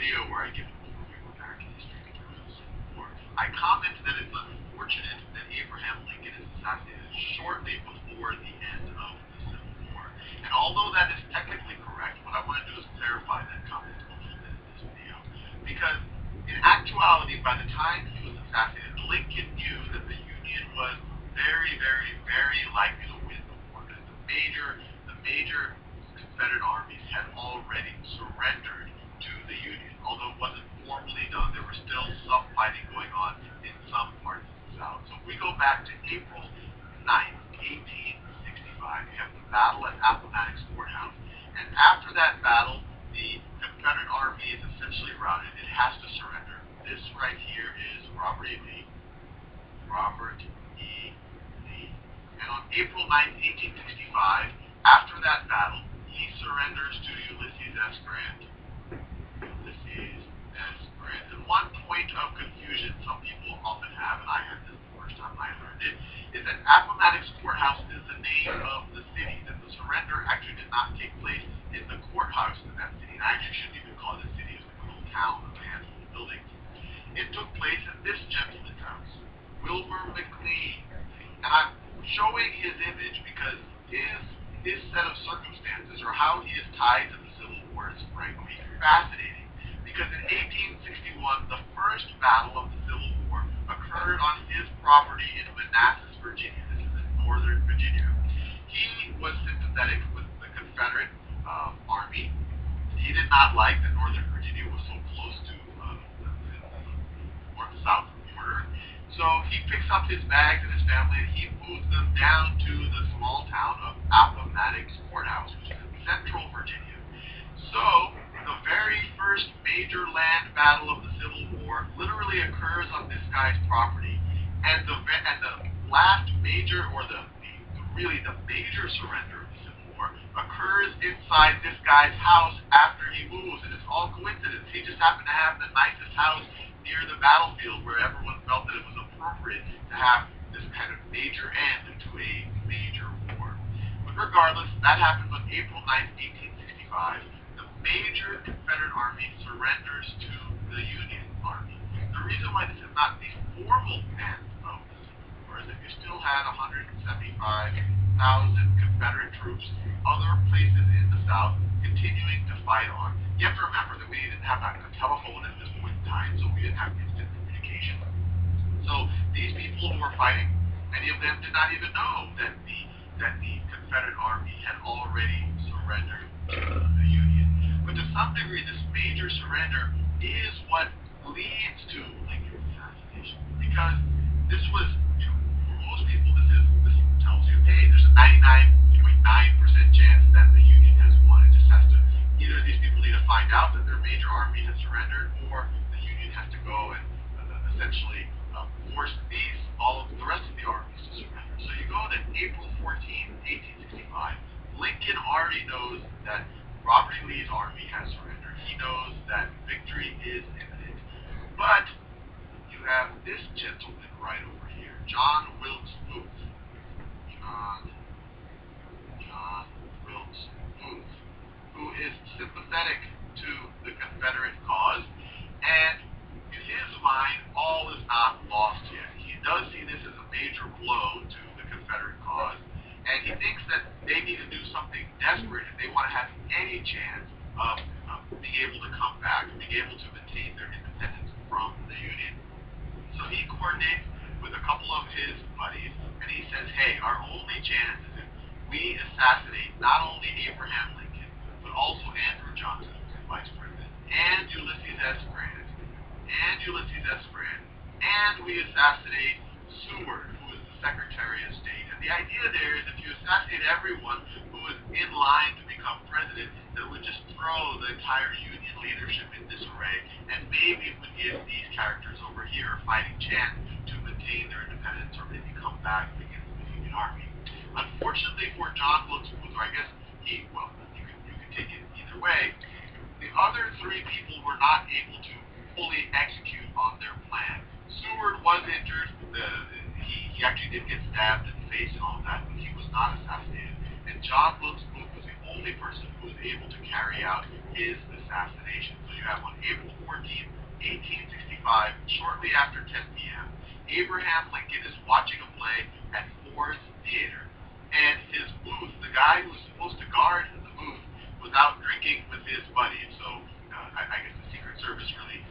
video where I give an overview of American history in terms of the Civil War, I comment that it's unfortunate that Abraham Lincoln is assassinated shortly before the end of the Civil War. And although that is technically correct, what I want to do is clarify that comment a little bit in this video. Because in actuality, by the time he was assassinated, Lincoln knew that the Union was very, very, very likely to win the war. Because the major Confederate armies had already surrendered to the Union. Although it wasn't formally done, there was still some fighting going on in some parts of the South. So if we go back to April 9th, 1865, we have the battle at Appomattox Courthouse. And after that battle, the Confederate army is essentially routed. It has to surrender. This right here is Robert E. Lee. Robert E. Lee. And on April 9th, 1865, after that battle, he surrenders to Ulysses S. Grant. Ulysses S. Grant. And one point of confusion some people often have, and I had this the first time I learned it, is that Appomattox Courthouse is the name of the city, that the surrender actually did not take place in the courthouse in that city. And I actually shouldn't even call it a city, it's a little town of a handful of buildings. It took place at this gentleman's house, Wilbur McLean. And I'm showing his image because his set of circumstances, or how he is tied to the Civil War, is frankly fascinating. Because in 1861, the first battle of the Civil War occurred on his property in Manassas, Virginia. This is in northern Virginia. He was sympathetic with the Confederate army. He did not like that northern Virginia was so close to the south border. So he picks up his bags and his family and he moves them down to the small town of Appomattox Courthouse, which is in central Virginia. So the very first major land battle of the Civil War literally occurs on this guy's property, and the last major, or the major surrender of the Civil War occurs inside this guy's house after he moves, and it's all coincidence. He just happened to have the nicest house near the battlefield where everyone felt that it was appropriate to have this kind of major end to a major war. But regardless, that happens on April 9th, 1865. The major Confederate army surrenders to the Union Army. The reason why this is not the formal end of the Civil War is that you still had 175,000 Confederate troops, other places in the South, continuing to fight on. You have to remember that we didn't have a telephone at this point in time, so we didn't have instant communication. So these people who were fighting, many of them did not even know that the Confederate army had already surrendered to the Union. But to some degree, this major surrender is what leads to Lincoln's assassination, because this was, for most people, this tells you, hey, there's a 99.9% chance that the Union has won. It just has to, either these people need to find out that their major army has surrendered, or the Union has to go and essentially force all of the rest of the armies to surrender. So you go to April 14, 1865. Lincoln already knows that Robert E. Lee's army has surrendered. He knows that victory is imminent. But you have this gentleman right over here, John Wilkes Booth. John Wilkes Booth, who is sympathetic to the Confederate cause, and in his mind, all is not lost yet. He does see this as a major blow to the Confederate cause, and he thinks that they need to do something desperate if they want to have any chance of being able to come back, being able to maintain their independence from the Union. So he coordinates with a couple of his buddies, and he says, hey, our only chance is if we assassinate not only Abraham Lincoln, but also Andrew Johnson, who's the vice president, and Ulysses S. Grant, and we assassinate Seward, who is the Secretary of State. And the idea there is if you assassinate everyone who is in line to become president, that would just throw the entire Union leadership in disarray, and maybe it would give these characters over here a fighting chance to maintain their independence or maybe come back against the Union Army. Unfortunately for John Wilkes Booth, or I guess you can take it either way, the other three people were not able to fully execute on their plan. Seward was injured. He actually did get stabbed in the face and all of that, but he was not assassinated. And John Wilkes Booth was the only person who was able to carry out his assassination. So you have on April 14th, 1865, shortly after 10 p.m., Abraham Lincoln is watching a play at Ford's Theater, and his booth, the guy who was supposed to guard the booth, was out drinking with his buddy. So I guess the Secret Service really,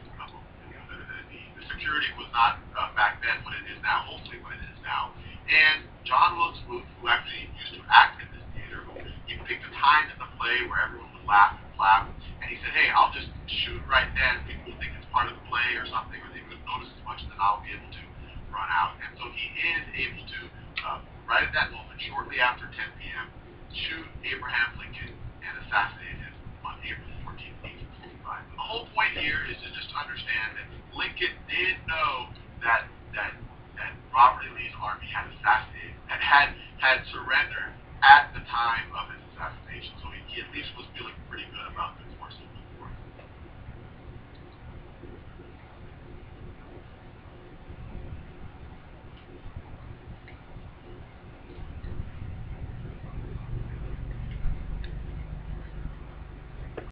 the security was not back then what it is now, hopefully what it is now. And John Wilkes Booth, who actually used to act in this theater, he picked a time in the play where everyone would laugh and clap, and he said, hey, I'll just shoot right then. People will think it's part of the play or something, or they wouldn't notice as much, then I'll be able to run out. And so he is able to, right at that moment, shortly after 10 p.m., shoot Abraham Lincoln and assassinate him on April 14th, 1865. The whole point here is to just understand that Lincoln did know that Robert E. Lee's army had assassinated, had surrendered